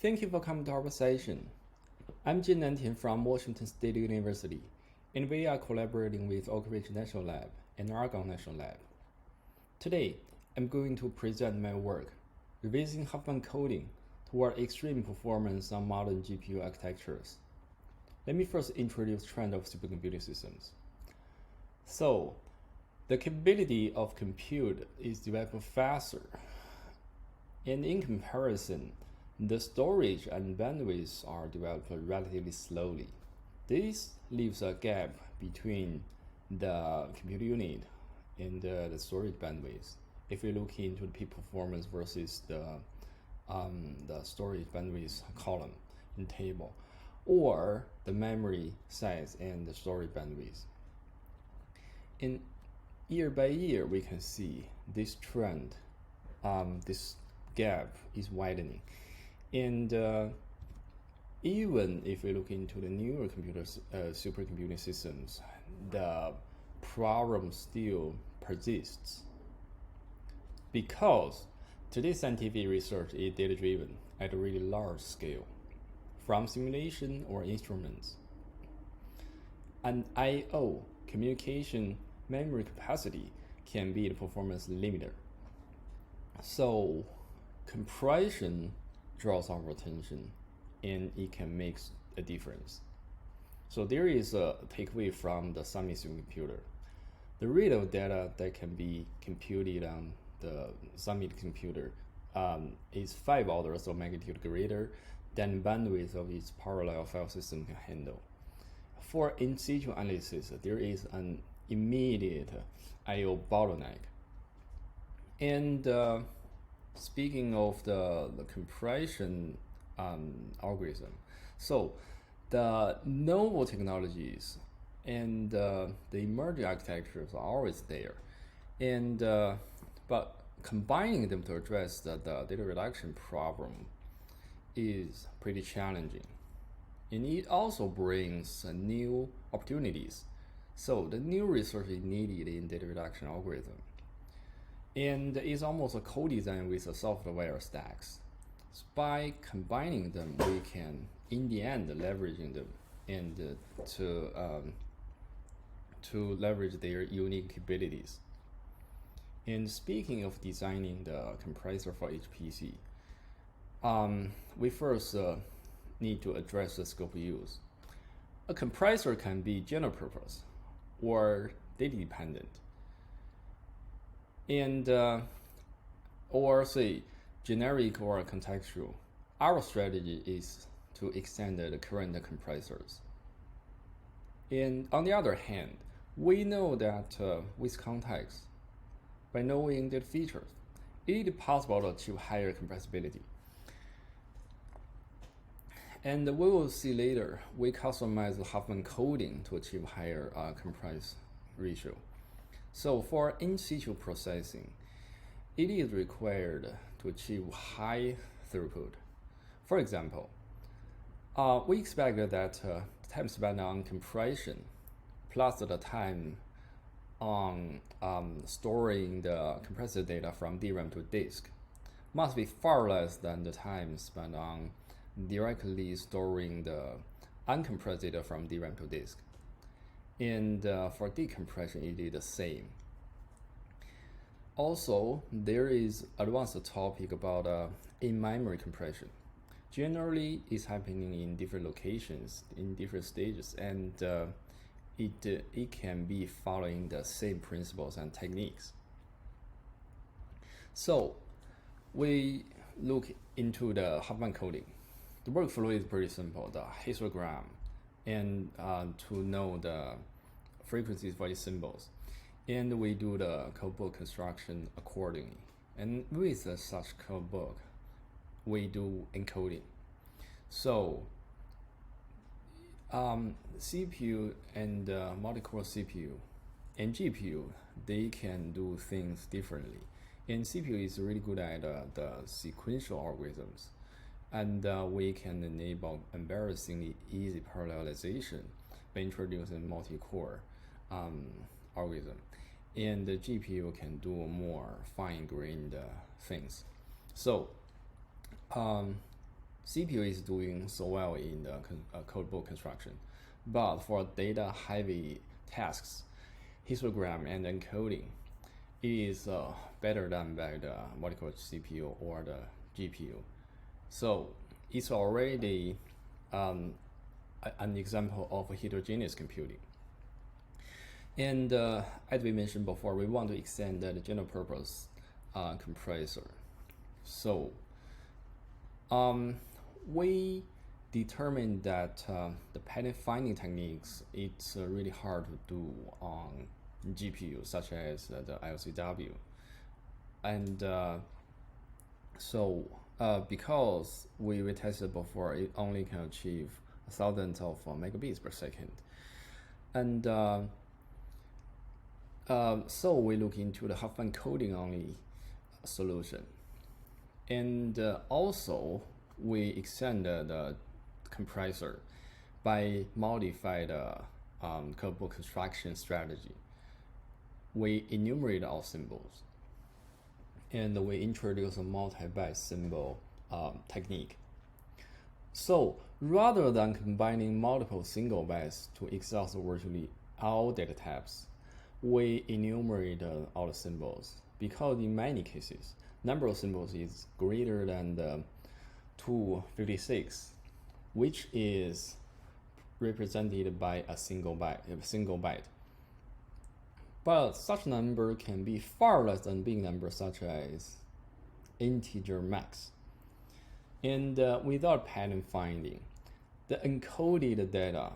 Thank you for coming to our session. I'm Jiannan from Washington State University, and we are collaborating with Oak Ridge National Lab and Argonne National Lab. Today, I'm going to present my work, revising Huffman coding toward extreme performance on modern GPU architectures. Let me first introduce the trend of supercomputing systems. So, the capability of compute is developed faster, and in comparison, the storage and bandwidth are developed relatively slowly. This leaves a gap between the compute unit and the storage bandwidth. If we look into the peak performance versus the storage bandwidth column in table, or the memory size and the storage bandwidth. In year by year, we can see this trend, this gap is widening. And even if we look into the newer supercomputing systems, the problem still persists because today's scientific research is data-driven at a really large scale, from simulation or instruments. And I/O, communication memory capacity, can be the performance limiter. So compression draws our attention, and it can make a difference. So there is a takeaway from the Summit supercomputer. The rate of data that can be computed on the Summit computer is 5 orders of magnitude greater than bandwidth of its parallel file system can handle. For in situ analysis, there is an immediate I/O bottleneck. And speaking of the compression algorithm, so the novel technologies and the emerging architectures are always there, and but combining them to address the data reduction problem is pretty challenging, and it also brings new opportunities. So the new research is needed in data reduction algorithm, and it's almost a co-design with the software stacks. So by combining them, we can, in the end, leveraging them and to leverage their unique capabilities. And speaking of designing the compressor for HPC, we first need to address the scope of use. A compressor can be general purpose or data dependent, and or say generic or contextual. Our strategy is to extend the current compressors. And on the other hand, we know that with context, by knowing the features, it is possible to achieve higher compressibility. And we will see later, we customize the Huffman coding to achieve higher compress ratio. So for in situ processing, it is required to achieve high throughput. For example, we expect that the time spent on compression plus the time on storing the compressed data from DRAM to disk must be far less than the time spent on directly storing the uncompressed data from DRAM to disk. And for decompression, it is the same. Also, there is advanced topic about in-memory compression. Generally, it's happening in different locations, in different stages, and it can be following the same principles and techniques. So, we look into the Huffman coding. The workflow is pretty simple. The histogram, and to know the frequencies for these symbols, and we do the codebook construction accordingly. And with such codebook, we do encoding. So CPU and multi-core CPU and GPU, they can do things differently. And CPU is really good at the sequential algorithms, and we can enable embarrassingly easy parallelization by introducing multi-core algorithm. And the GPU can do more fine-grained things. So CPU is doing so well in the codebook construction, but for data-heavy tasks, histogram and encoding, it is better done by the what you call CPU or the GPU. So it's already an example of heterogeneous computing. And as we mentioned before, we want to extend the general purpose compressor. So we determined that the pattern finding techniques, it's really hard to do on GPU, such as the LCW. And because we tested before, it only can achieve 1,000 of megabits per second. And so we look into the Huffman coding only solution. And also, we extended the compressor by modify the codebook construction strategy. We enumerate our symbols, and we introduce a multi-byte symbol technique. So rather than combining multiple single bytes to exhaust virtually all data types, we enumerate all the symbols, because in many cases, number of symbols is greater than the 256, which is represented by a single byte. But such number can be far less than big numbers such as integer max. And without pattern finding, the encoded data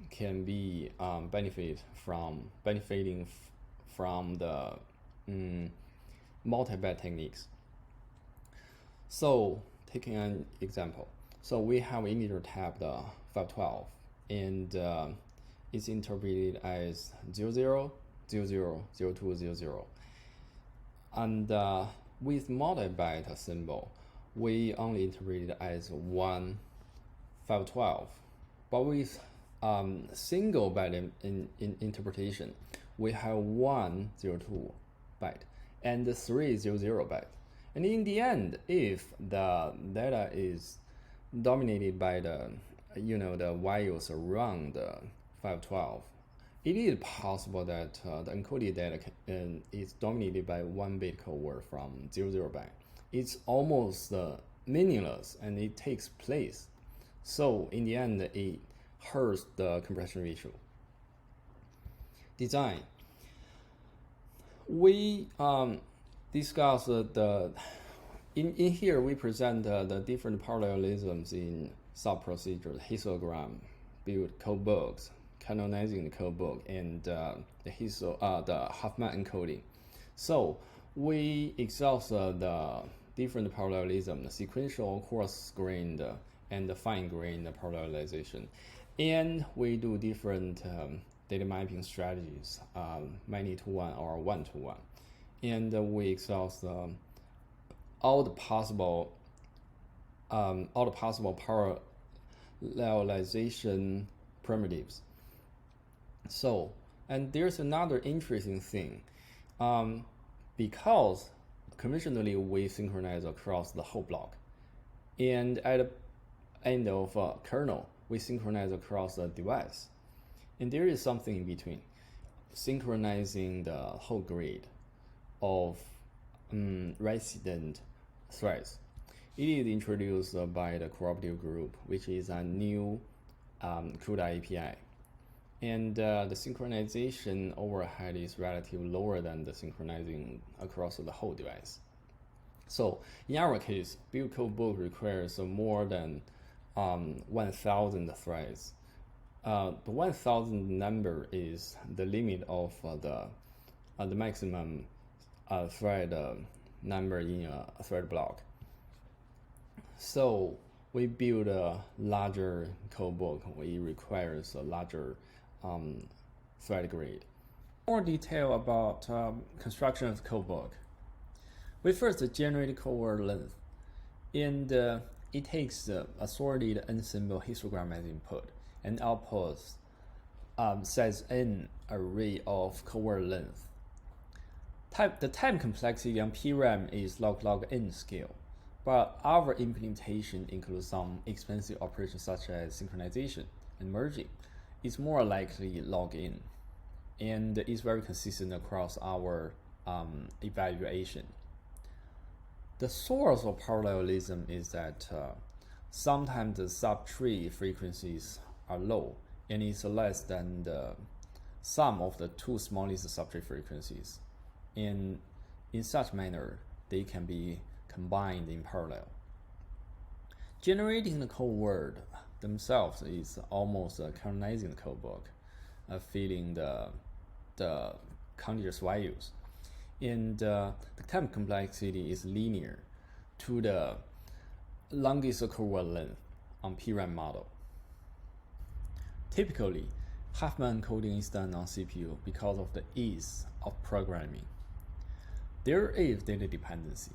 can be benefiting from the multi-byte techniques. So taking an example, so we have integer type the 512, and it's interpreted as 00, 00, 02, 00. And with multi-byte symbol, we only interpret it as 1, 512. But with single byte in interpretation, we have 102 byte and 300 byte. And in the end, if the data is dominated by the the values around 512, it is possible that the encoded data is dominated by 1 bit code word from 00 byte. It's almost meaningless, and it takes place. So in the end, it hurts the compression ratio. Design. We discuss in here we present the different parallelisms in sub-procedures, histogram, build codebooks, canonizing the codebook, and the Huffman encoding. So we exhaust the different parallelism, the sequential, coarse-grained, and the fine-grained parallelization. And we do different data mapping strategies, many-to-one or one-to-one. And we exhaust all the possible parallelization primitives. So, and there's another interesting thing, because conventionally we synchronize across the whole block, and at the end of a kernel, we synchronize across the device. And there is something in between, synchronizing the whole grid of resident threads. It is introduced by the cooperative group, which is a new CUDA API. And the synchronization overhead is relatively lower than the synchronizing across the whole device. So in our case, build codebook requires more than 1,000 threads. The 1,000 number is the limit of the maximum thread number in a thread block. So we build a larger codebook. It requires a larger thread grid. More detail about construction of codebook. We first generate code word length, and it takes a sorted n symbol histogram as input, and outputs size n array of code word length. The time complexity on PRAM is log n scale, But our implementation includes some expensive operations such as synchronization and merging. It's more likely log in, and is very consistent across our evaluation. The source of parallelism is that sometimes the sub-tree frequencies are low, and it's less than the sum of the two smallest sub-tree frequencies. And in such manner, they can be combined in parallel. Generating the code word themselves is almost canonizing the code book, filling the contiguous values. And the time complexity is linear to the longest code word length on PRAM model. Typically, Huffman encoding is done on CPU because of the ease of programming. There is data dependency.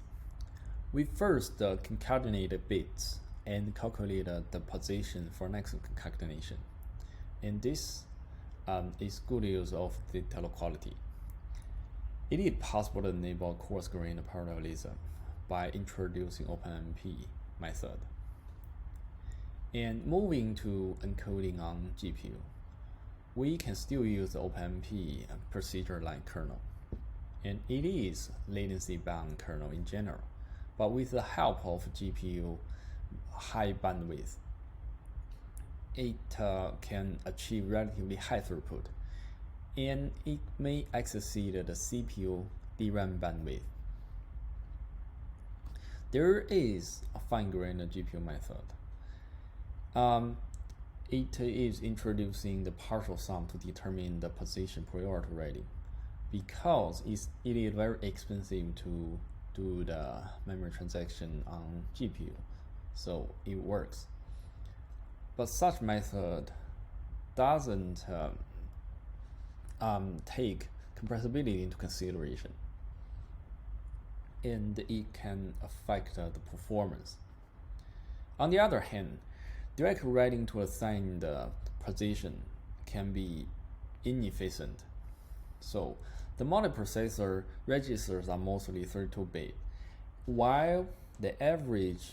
We first concatenate the bits and calculate the position for next concatenation. And this is good use of data quality. It is possible to enable coarse-grained parallelism by introducing OpenMP method. And moving to encoding on GPU, we can still use the OpenMP procedure like kernel. And it is latency-bound kernel in general, but with the help of GPU high bandwidth, it can achieve relatively high throughput, and it may exceed the CPU DRAM bandwidth. There is a fine-grained GPU method. It is introducing the partial sum to determine the position priority rating, because it is very expensive to do the memory transaction on GPU, so it works. But such method doesn't take compressibility into consideration, and it can affect the performance. On the other hand, direct writing to assign the position can be inefficient. So the multiprocessor registers are mostly 32-bit, while the average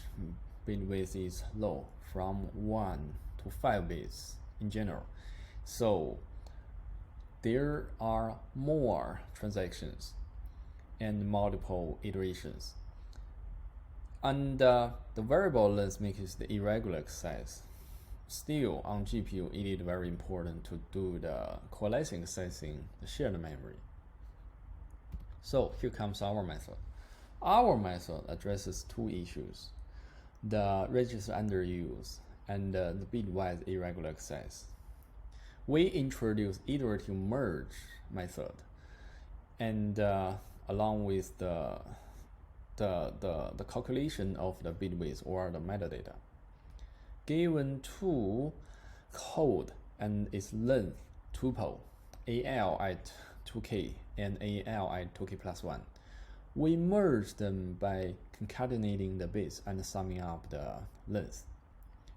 bit width is low, from 1 to 5 bits in general. So there are more transactions and multiple iterations. And the variable length makes the irregular access. Still, on GPU, it is very important to do the coalescing accessing the shared memory. So here comes our method. Our method addresses two issues: the register underuse and the bitwise irregular access. We introduce iterative merge method, and along with the calculation of the bit width or the metadata. Given two code and its length tuple, AL at 2k and AL at 2k plus 1, we merge them by concatenating the bits and summing up the length.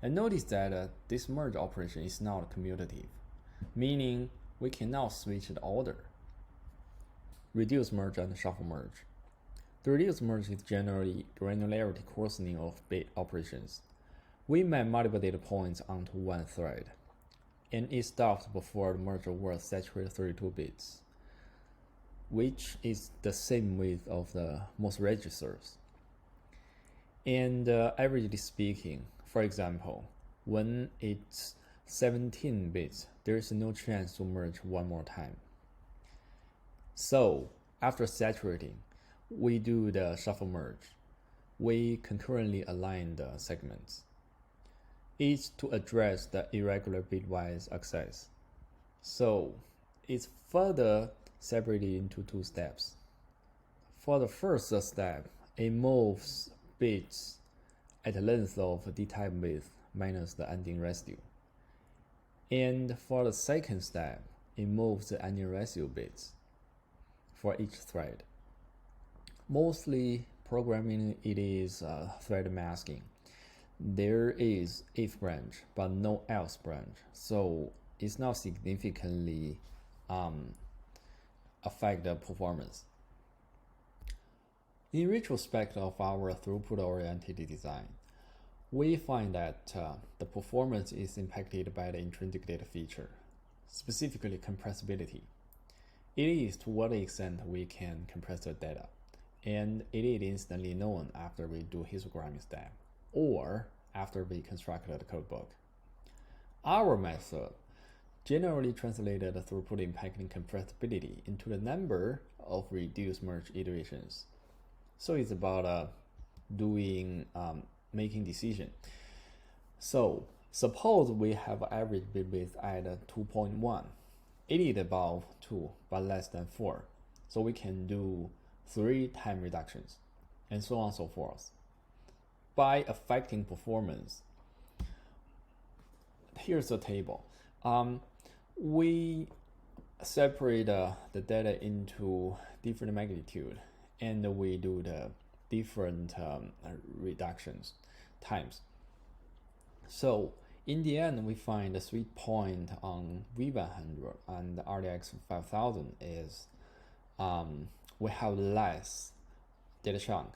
And notice that this merge operation is not commutative, meaning we cannot switch the order. Reduce merge and shuffle merge. The reduce merge is generally granularity coarsening of bit operations. We map multiple data points onto one thread, and it stops before the merge word saturates 32 bits, which is the same width of the most registers. And averagely speaking, for example, when it's 17 bits, there is no chance to merge one more time. So after saturating, we do the shuffle merge. We concurrently align the segments. It's to address the irregular bitwise access. So it's further separated into two steps. For the first step, it moves bits at the length of d-type width minus the ending residue. And for the second step, it moves the ending residue bits for each thread. Mostly programming, it is thread masking. There is if branch, but no else branch, so it's not significantly affect the performance. In retrospect of our throughput-oriented design, we find that the performance is impacted by the intrinsic data feature, specifically compressibility. It is to what extent we can compress the data, and it is instantly known after we do histogramming step or after we construct the codebook. Our method generally translated the throughput impacting compressibility into the number of reduced merge iterations. So it's about making decision. So suppose we have average bit width at 2.1. It is above 2 but less than 4. So we can do 3 time reductions and so on and so forth. By affecting performance, here's the table. We separate the data into different magnitude, and we do the different reductions times. So in the end, we find the sweet point on V100 and RDX 5000 is we have less data chunk,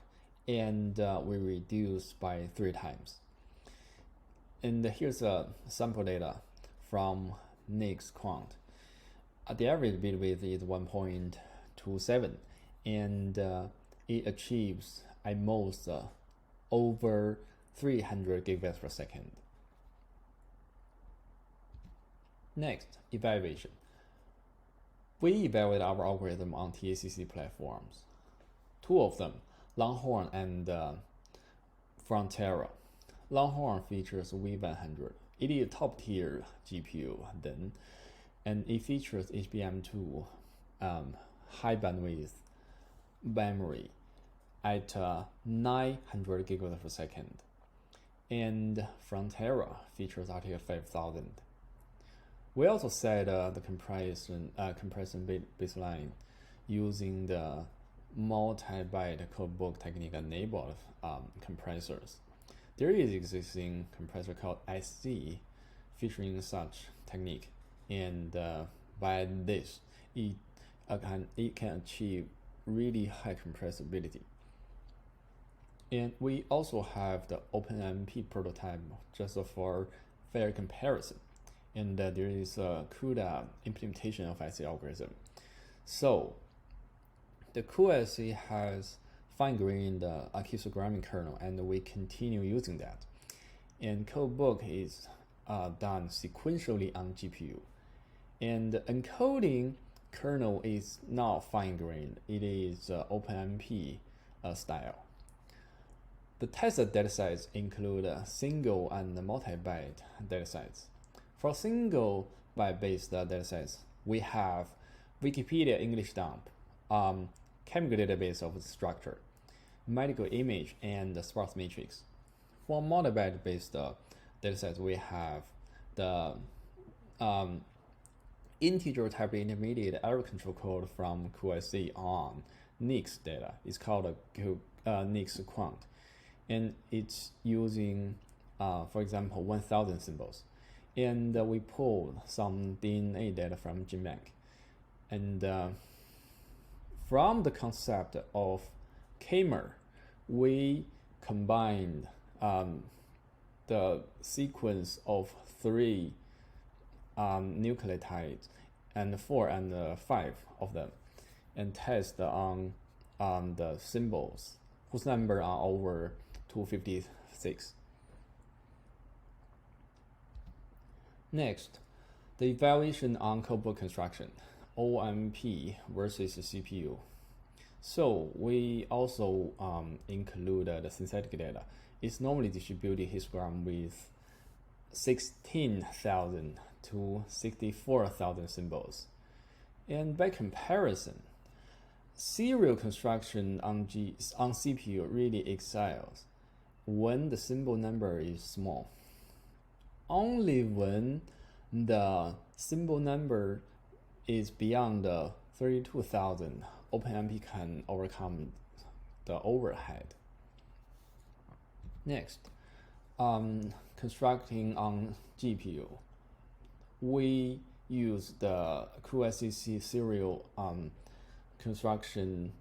and we reduce by 3 times. And here's a sample data from NICS Quant. The average bit width is 1.27, and it achieves at most over 300 gigabits per second. Next, evaluation. We evaluate our algorithm on TACC platforms. 2 of them, Longhorn and Frontera. Longhorn features V100. It is a top-tier GPU then, and it features HBM2 high bandwidth memory at 900 gigabits per second. And Frontera features RTX 5000. We also set the compression baseline using the multi-byte codebook technique enabled compressors. There is existing compressor called SC featuring such technique, and by this, it can achieve really high compressibility. And we also have the OpenMP prototype just for fair comparison. And there is a CUDA implementation of SC algorithm. So the CUDA has fine-grained histogramming kernel, and we continue using that. And codebook is done sequentially on GPU. And encoding kernel is not fine-grained. It is OpenMP style. The tested datasets include single and multi-byte datasets. For single byte-based datasets, we have Wikipedia English dump, chemical database of structure, medical image, and the sparse matrix. For multi-byte-based datasets, we have the integer type intermediate error control code from QSC on NICS data. It's called a NICS Quant, and it's using, for example, 1000 symbols. And we pulled some DNA data from Jieyang. And from the concept of K-mer, we combined the sequence of 3 nucleotides and 4 and 5 of them, and test on the symbols whose number are over 256. Next, the evaluation on codebook construction, OMP versus CPU. So we also include the synthetic data. It's normally distributed histogram with 16,000 to 64,000 symbols. And by comparison, serial construction on CPU really excels when the symbol number is small. Only when the symbol number is beyond 32,000, OpenMP can overcome the overhead. Next, constructing on GPU. We use the QSCC serial construction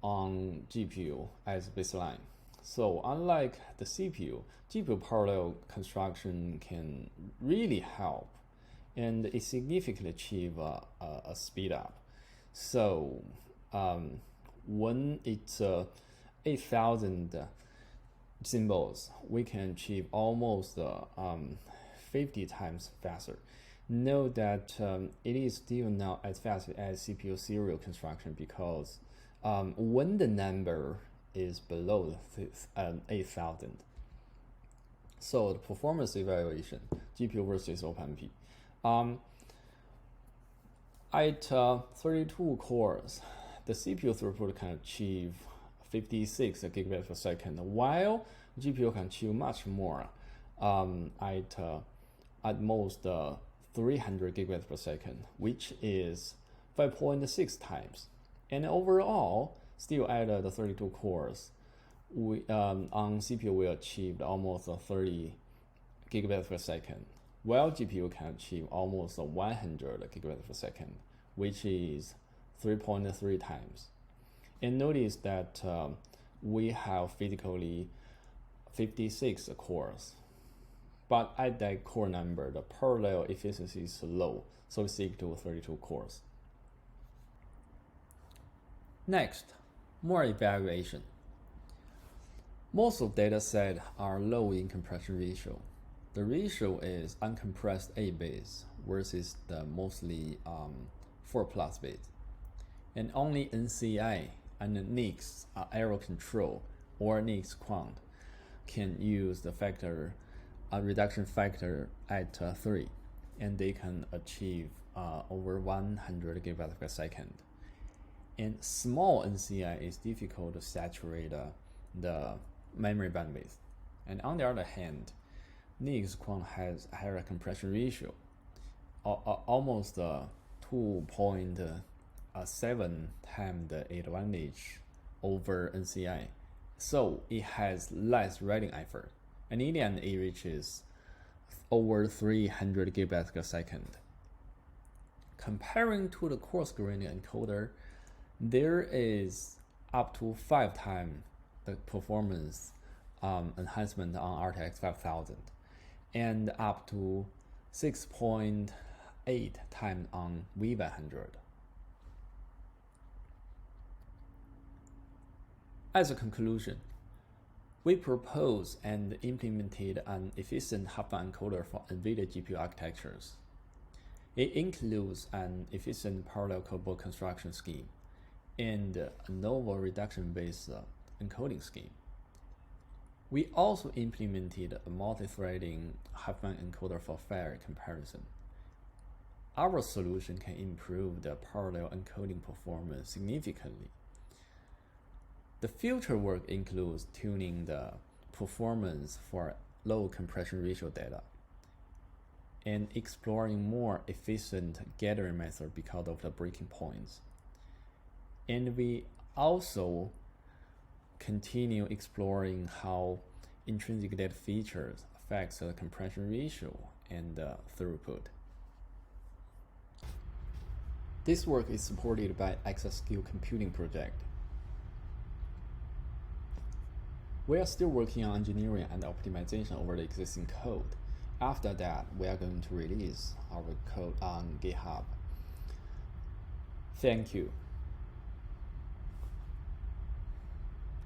on GPU as baseline. So unlike the CPU, GPU parallel construction can really help, and it significantly achieve a speed up. So when it's 8,000 symbols, we can achieve almost 50 times faster. Note that it is still not as fast as CPU serial construction because when the number is below 8,000. So the performance evaluation, GPU versus OpenMP. At 32 cores, the CPU throughput can achieve 56 gigabits per second, while GPU can achieve much more at most 300 gigabits per second, which is 5.6 times. And overall, still at the 32 cores, we, on CPU we achieved almost 30 gigabits per second, while GPU can achieve almost 100 gigabits per second, which is 3.3 times. And notice that we have physically 56 cores, but at that core number, the parallel efficiency is low, so it's equal to 32 cores. Next, more evaluation. Most of dataset are low in compression ratio. The ratio is uncompressed 8 bits versus the mostly 4+ bits. And only NCI and NICS error control or NICS quant can use the factor reduction factor at 3, and they can achieve over 100 gigabits per second. And small NCI is difficult to saturate the memory bandwidth. And on the other hand, NICS quant has a higher compression ratio, almost 2.7 times the advantage over NCI. So it has less writing effort. And in the end, it reaches over 300 gigabits per second. Comparing to the coarse grained encoder, there is up to 5 times the performance enhancement on RTX 5000 and up to 6.8 times on V100. As a conclusion, we propose and implemented an efficient Huffman encoder for NVIDIA GPU architectures. It includes an efficient parallel codebook construction scheme and a novel reduction-based encoding scheme. We also implemented a multi-threading Huffman encoder for fair comparison. Our solution can improve the parallel encoding performance significantly. The future work includes tuning the performance for low compression ratio data and exploring more efficient gathering method because of the breaking points. And we also continue exploring how intrinsic data features affects the compression ratio and throughput. This work is supported by Exascale Computing Project. We are still working on engineering and optimization over the existing code. After that, we are going to release our code on GitHub. Thank you.